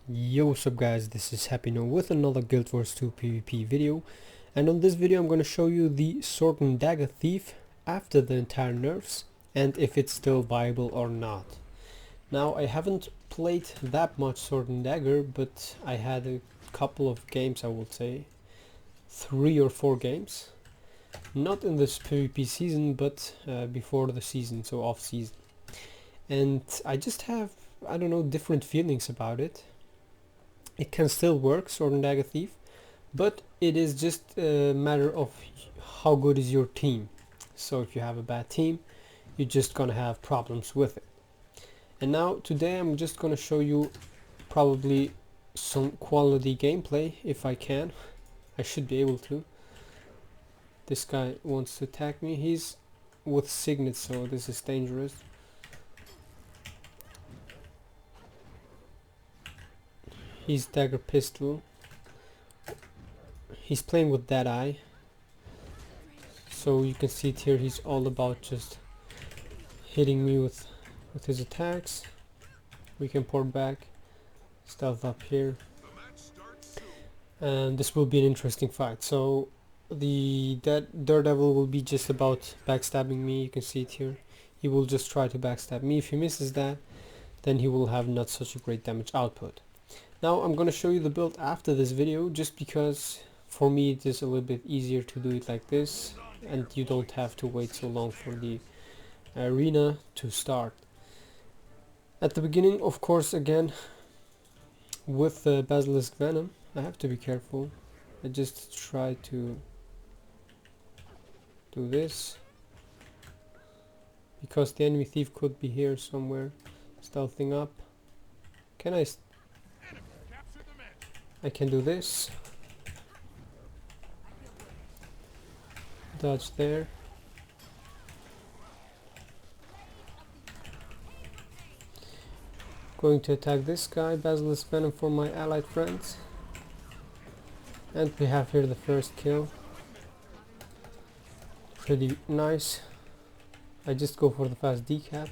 Yo, what's up guys, this is Happy Now with another Guild Wars 2 PvP video, and on this video I'm going to show you the Sword and Dagger Thief after the entire nerfs and if it's still viable or not. Now I haven't played that much Sword and Dagger, but I had a couple of games, I would say 3 or 4 games, not in this PvP season but before the season, so off season, and I just have, I don't know, different feelings about it. It can still work, Sword and Dagger Thief, but it is just a matter of how good is your team. So if you have a bad team, you're just gonna have problems with it. And now today I'm just gonna show you probably some quality gameplay if I can. I should be able to. This guy wants to attack me. He's with Signet, so this is dangerous. He's dagger pistol. He's playing with that eye. So you can see it here, he's all about just hitting me with his attacks. We can port back, stealth up here. And this will be an interesting fight. So the Daredevil will be just about backstabbing me. You can see it here. He will just try to backstab me. If he misses that, then he will have not such a great damage output. Now I'm going to show you the build after this video, just because for me it is a little bit easier to do it like this and you don't have to wait so long for the arena to start. At the beginning, of course, again with the Basilisk Venom, I have to be careful. I just try to do this because the enemy thief could be here somewhere stealthing up. I can do this, dodge there, going to attack this guy, Basilisk Venom for my allied friends, and we have here the first kill. Pretty nice. I just go for the fast decap,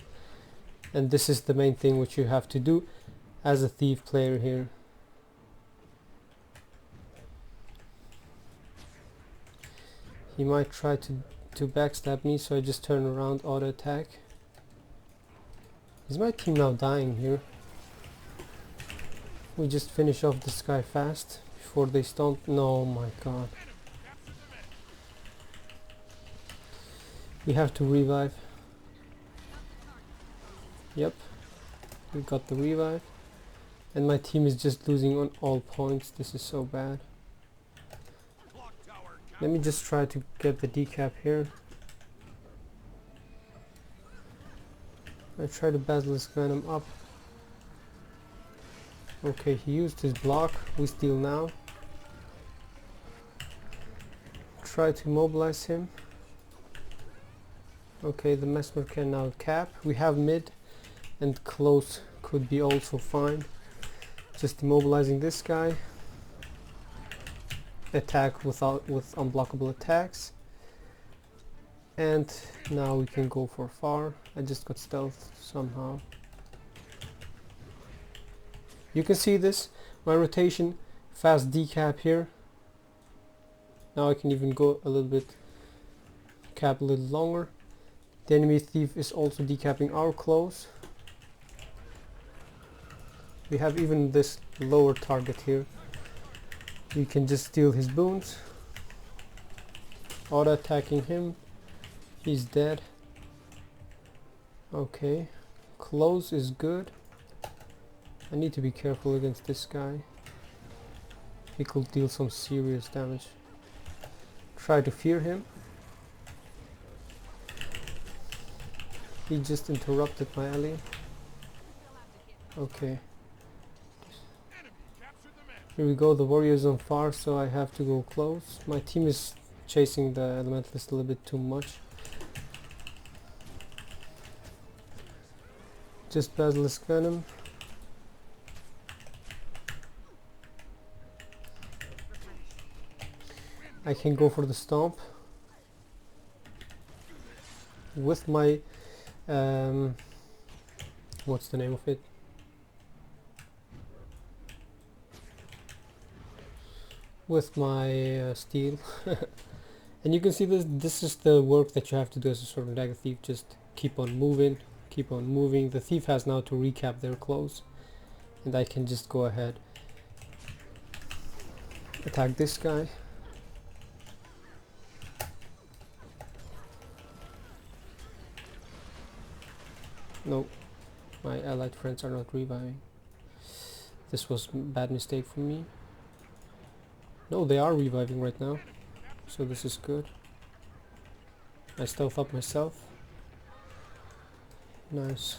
and this is the main thing which you have to do as a thief player here. He might try to backstab me, so I just turn around, auto attack. Is my team now dying here? We just finish off this guy fast before they stomp. No, my god. We have to revive. Yep, we got the revive. And my team is just losing on all points. This is so bad. Let me just try to get the decap here. I try to Basilisk Venom up. Okay, he used his block. We steal now. Try to mobilize him. Okay, the Mesmer can now cap. We have mid and close could be also fine. Just immobilizing this guy. Attack with unblockable attacks, and now we can go for far. I just got stealth somehow. You can see this, my rotation, fast decap here. Now I can even go a little bit, cap a little longer. The enemy thief is also decapping our close. We have even this lower target here. We can just steal his boons. Auto attacking him. He's dead. Okay. Close is good. I need to be careful against this guy. He could deal some serious damage. Try to fear him. He just interrupted my ally. Okay. Here we go, the warrior is on far, so I have to go close. My team is chasing the elementalist a little bit too much. Just Basilisk Venom. I can go for the stomp with my what's the name of it? with my steel. And you can see this is the work that you have to do as a sword and dagger thief. Just keep on moving, keep on moving. The thief has now to recap their clothes, and I can just go ahead, attack this guy. No, my allied friends are not reviving. This was a bad mistake from me. No, they are reviving right now, so this is good. I stealth up myself. Nice.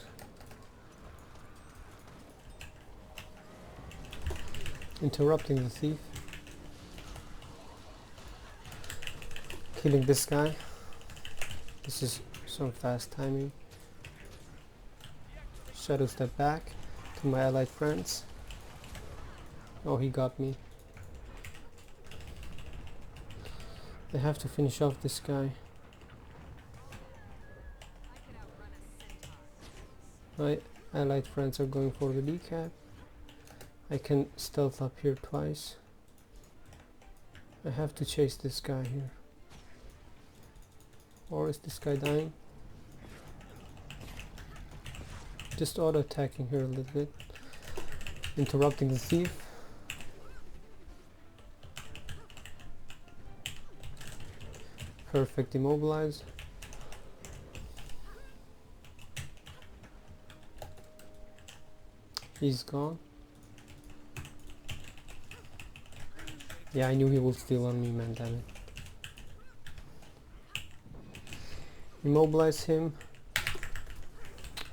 Interrupting the thief. Killing this guy. This is some fast timing. Shadow step back to my allied friends. Oh, he got me. They have to finish off this guy. My allied friends are going for the decap. I can stealth up here twice. I have to chase this guy here. Or is this guy dying? Just auto attacking here a little bit. Interrupting the thief. Perfect, immobilize. He's gone. Yeah, I knew he would steal on me, man, damn it. Immobilize him.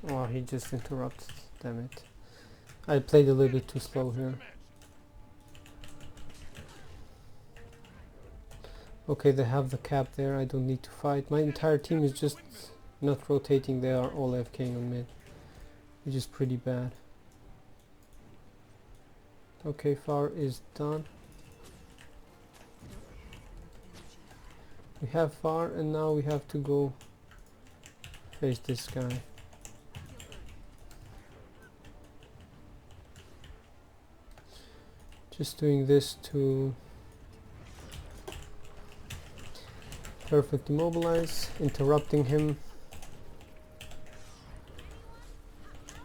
Oh, he just interrupted, damn it. I played a little bit too slow here. Okay, they have the cap there, I don't need to fight. My entire team is just not rotating, they are all AFKing on mid, which is pretty bad. Okay, far is done. We have far, and now we have to go face this guy. Just doing this to perfect immobilize, interrupting him.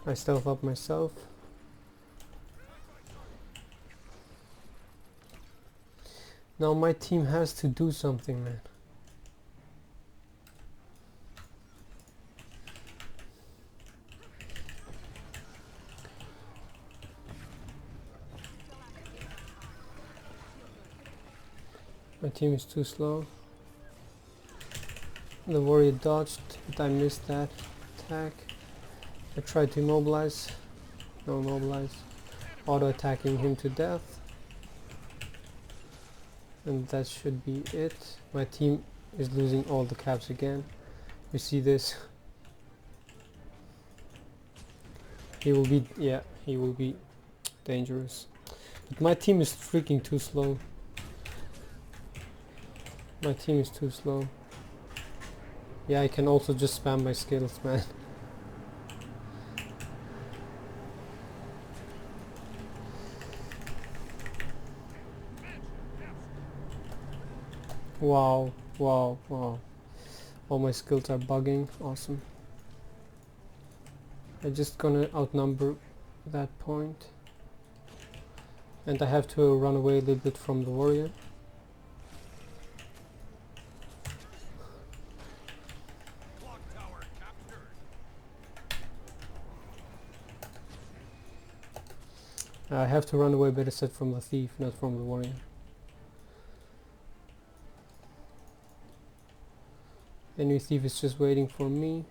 I stealth up myself. Now my team has to do something, man. My team is too slow. The warrior dodged, but I missed that attack. I tried to immobilize. No immobilize. Auto attacking him to death. And that should be it. My team is losing all the caps again. You see this? He will be, yeah, he will be dangerous. But my team is freaking too slow. My team is too slow. Yeah, I can also just spam my skills, man. Wow, wow, wow. All my skills are bugging. Awesome. I'm just gonna outnumber that point. And I have to run away a little bit from the warrior. I have to run away, better said, from the thief, not from the warrior. Enemy thief is just waiting for me.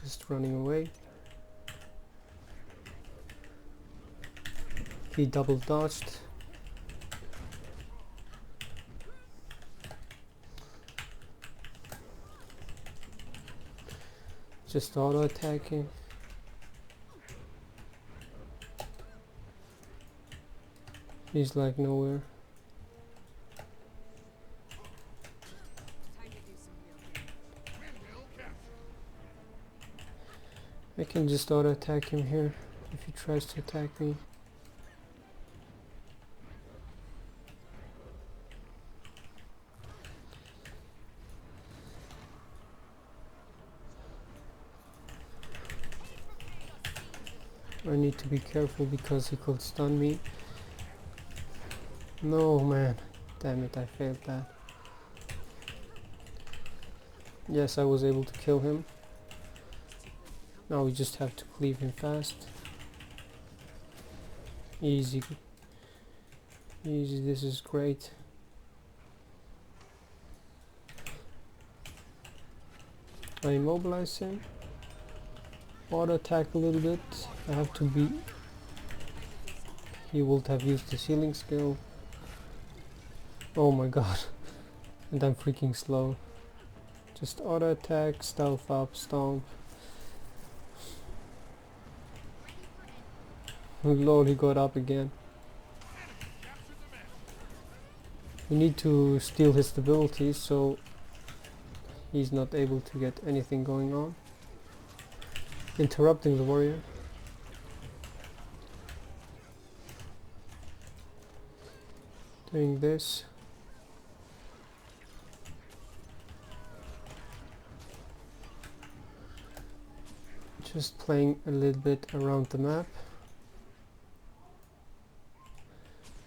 Just running away. He double dodged. Just auto attacking. He's like nowhere. I can just auto attack him here if he tries to attack me. I need to be careful because he could stun me. No, man. Damn it, I failed that. Yes, I was able to kill him. Now we just have to cleave him fast. Easy. Easy, this is great. I immobilize him. Auto attack a little bit. I have to be... He would have used the healing skill. Oh my god. And I'm freaking slow. Just auto attack, stealth up, stomp. Oh lord, he got up again. We need to steal his stability so he's not able to get anything going on. Interrupting the warrior. Doing this. Just playing a little bit around the map.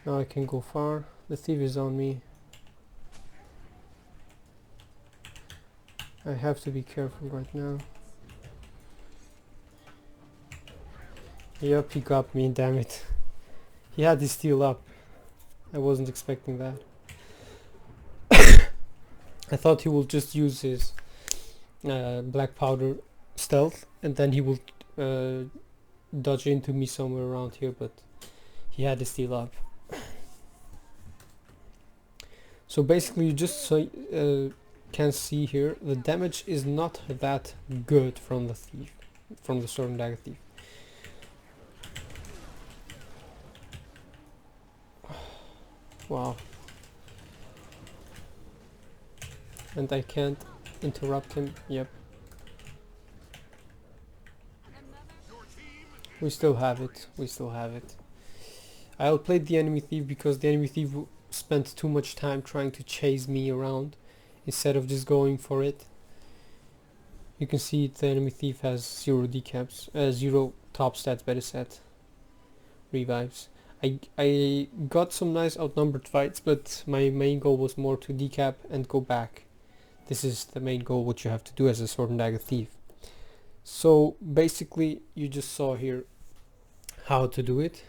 Now I can go far. The thief is on me. I have to be careful right now. Yep, he got me, damn it. He had his steal up. I wasn't expecting that. I thought he would just use his black powder stealth and then he will dodge into me somewhere around here, but he had his steal up. So basically you just can see here the damage is not that good from the thief, from the sword and dagger thief. Wow. And I can't interrupt him. Yep. We still have it. We still have it. I outplayed the enemy thief because the enemy thief spent too much time trying to chase me around instead of just going for it. You can see the enemy thief has 0 decaps, 0 top stats, better set, revives. I got some nice outnumbered fights, but my main goal was more to decap and go back. This is the main goal what you have to do as a sword and dagger thief. So basically you just saw here how to do it.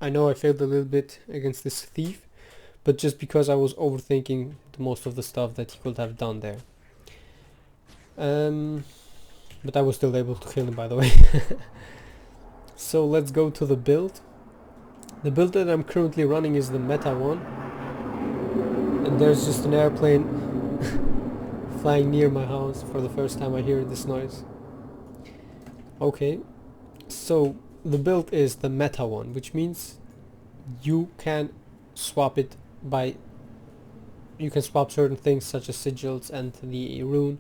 I know I failed a little bit against this thief, but just because I was overthinking most of the stuff that he could have done there. But I was still able to kill him, by the way. So let's go to the build. The build that I'm currently running is the meta one. And there's just an airplane flying near my house. For the first time I hear this noise. Okay, so the build is the meta one, which means you can swap it by... You can swap certain things such as sigils and the rune.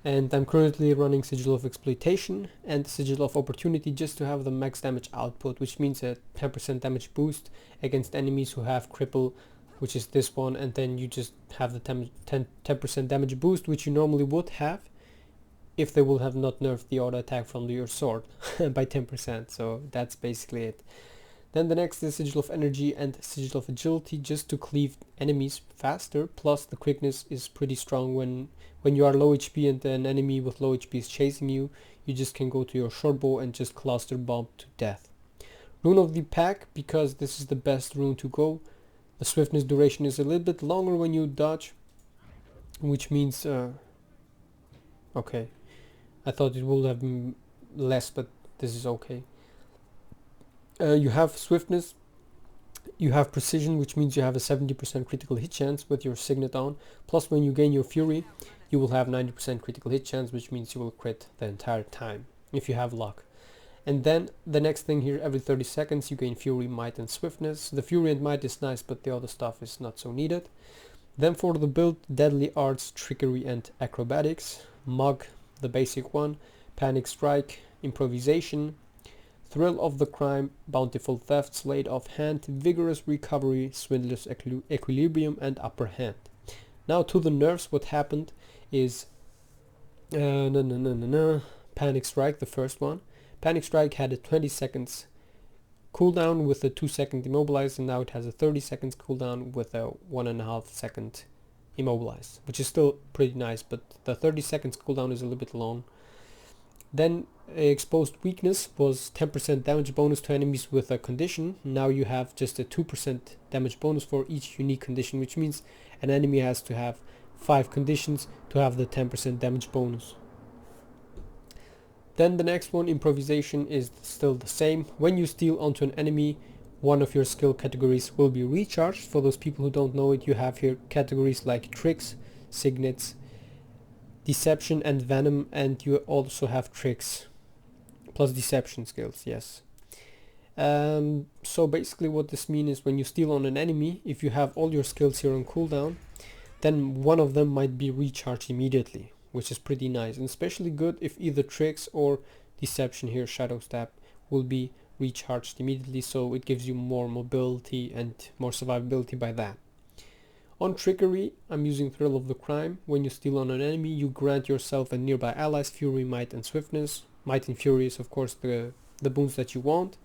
And I'm currently running Sigil of Exploitation and Sigil of Opportunity just to have the max damage output, which means a 10% damage boost against enemies who have cripple, which is this one, and then you just have the 10% damage boost, which you normally would have if they would have not nerfed the auto attack from your sword by 10%. So that's basically it. Then the next is Sigil of Energy and Sigil of Agility, just to cleave enemies faster, plus the quickness is pretty strong when you are low HP and an enemy with low HP is chasing you. You just can go to your short bow and just cluster bomb to death. Rune of the Pack, because this is the best rune to go. The swiftness duration is a little bit longer when you dodge, which means okay, I thought it would have been less, but this is okay. You have swiftness, you have precision, which means you have a 70% critical hit chance with your signet on, plus when you gain your fury you will have 90% critical hit chance, which means you will crit the entire time if you have luck. And then the next thing here, every 30 seconds you gain fury, might and swiftness. The fury and might is nice, but the other stuff is not so needed. Then for the build, deadly arts, trickery and acrobatics. Mug, the basic one, Panic Strike, Improvisation, Thrill of the Crime, Bountiful Theft, Sleight of Hand, Vigorous Recovery, Swindler's Equilibrium, and Upper Hand. Now to the nerfs, what happened is Panic Strike, the first one. Panic Strike had a 20 seconds cooldown with a 2-second immobilize, and now it has a 30 seconds cooldown with a 1.5 second immobilize, which is still pretty nice, but the 30 seconds cooldown is a little bit long. Then Exposed Weakness was 10% damage bonus to enemies with a condition. Now you have just a 2% damage bonus for each unique condition, which means an enemy has to have 5 conditions to have the 10% damage bonus. Then the next one, Improvisation, is still the same. When you steal onto an enemy, one of your skill categories will be recharged. For those people who don't know it, you have here categories like Tricks, Signets, Deception and Venom, and you also have Tricks plus Deception skills, yes. So basically what this means is when you steal on an enemy, if you have all your skills here on cooldown, then one of them might be recharged immediately, which is pretty nice, and especially good if either Tricks or Deception here, Shadow Stab, will be recharged immediately, so it gives you more mobility and more survivability by that. On Trickery, I'm using Thrill of the Crime. When you steal on an enemy, you grant yourself and nearby allies Fury, Might and Swiftness. Might and Fury is of course the boons that you want.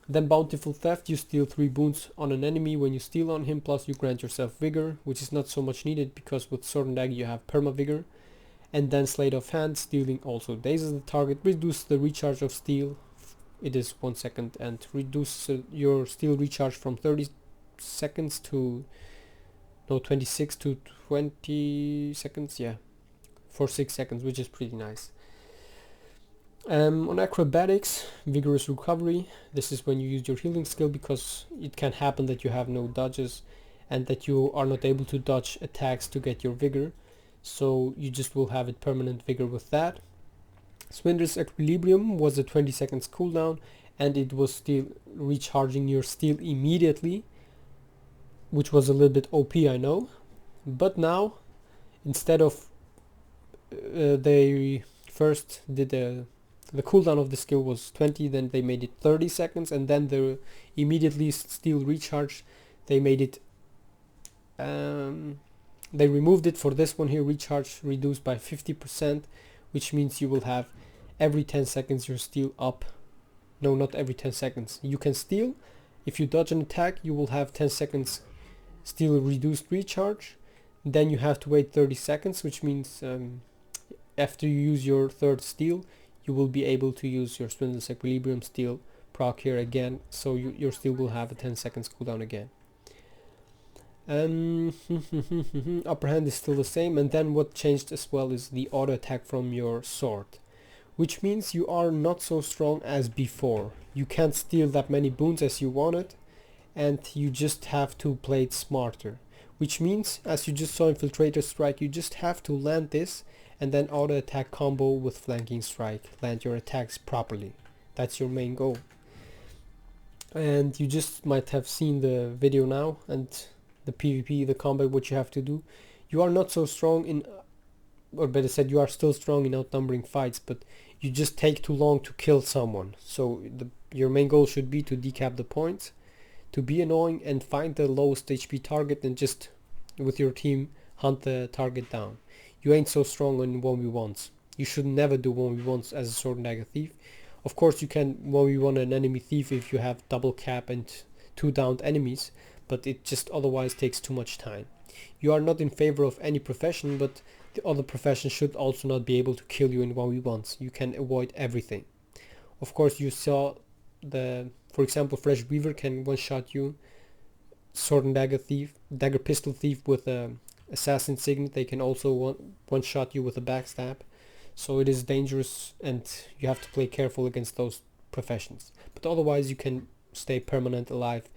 Then Bountiful Theft, you steal 3 boons on an enemy when you steal on him, plus you grant yourself Vigor, which is not so much needed because with Sword and Dagger you have Perma Vigor. And then Sleight of Hand, stealing also dazes the target, reduce the recharge of steal, it is 1 second, and reduce your steal recharge from 30 seconds to 26 to 20 seconds, yeah, for 6 seconds, which is pretty nice. On Acrobatics, Vigorous Recovery, this is when you use your healing skill, because it can happen that you have no dodges and that you are not able to dodge attacks to get your vigor, so you just will have it permanent vigor with that. Swindler's Equilibrium was a 20 seconds cooldown, and it was still recharging your steel immediately, which was a little bit OP, I know. But now, instead of they first did the cooldown of the skill was 20, then they made it 30 seconds, and then the immediately steel recharge, they made it they removed it for this one here, recharge reduced by 50%, which means you will have every 10 seconds your steel up. No, not every 10 seconds. You can steal. If you dodge an attack, you will have 10 seconds steel reduced recharge. Then you have to wait 30 seconds, which means after you use your third steel, you will be able to use your Swindler's Equilibrium steel proc here again, so your steel will have a 10 seconds cooldown again. Upper hand is still the same, and then what changed as well is the auto attack from your sword, which means you are not so strong as before. You can't steal that many boons as you wanted, and you just have to play it smarter, which means, as you just saw Infiltrator Strike, you just have to land this and then auto attack combo with Flanking Strike, land your attacks properly. That's your main goal. And you just might have seen the video now, and the PvP, the combat, what you have to do. You are not so strong in, or better said, you are still strong in outnumbering fights, but you just take too long to kill someone. So your main goal should be to decap the points, to be annoying and find the lowest HP target, and just with your team hunt the target down. You ain't so strong in 1v1s. You should never do 1v1s as a sword and dagger thief. Of course you can 1v1 an enemy thief if you have double cap and 2 downed enemies, but it just otherwise takes too much time. You are not in favor of any profession, but the other profession should also not be able to kill you in 1v1s. You can avoid everything. Of course you saw for example, Fresh Weaver can one-shot you. Sword and dagger thief, dagger pistol thief with assassin signet, they can also one-shot you with a backstab. So it is dangerous, and you have to play careful against those professions. But otherwise you can stay permanent alive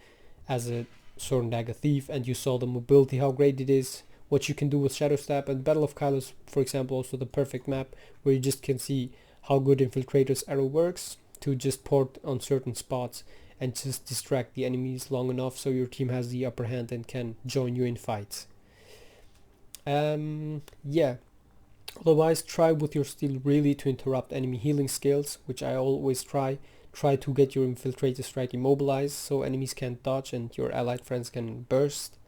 as a sword and dagger thief, and you saw the mobility, how great it is, what you can do with Shadow Stab. And Battle of Kylos, for example, also the perfect map where you just can see how good Infiltrator's arrow works to just port on certain spots and just distract the enemies long enough so your team has the upper hand and can join you in fights. Yeah, Otherwise, try with your steel really to interrupt enemy healing skills, which I always try. Try to get your infiltrator strike immobilized so enemies can't dodge and your allied friends can burst.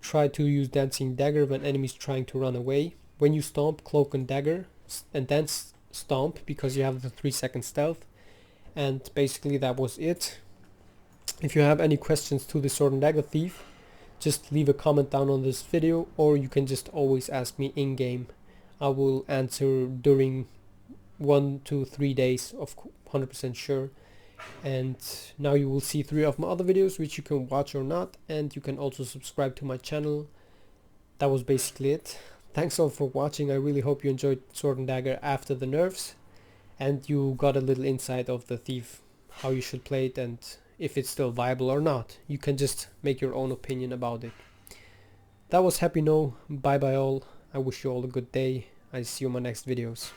Try to use dancing dagger when enemies trying to run away. When you stomp, cloak and dagger, and then stomp because you have the 3-second stealth. And basically that was it. If you have any questions to the sword and dagger thief, just leave a comment down on this video, or you can just always ask me in game. I will answer during 1 to 3 days, of 100% sure. And now you will see 3 of my other videos which you can watch or not, and you can also subscribe to my channel. That was basically it. Thanks all for watching. I really hope you enjoyed Sword and Dagger after the nerfs, and you got a little insight of the thief, how you should play it, and if it's still viable or not. You can just make your own opinion about it. That was Happy No. Bye bye all. I wish you all a good day. I see you in my next videos.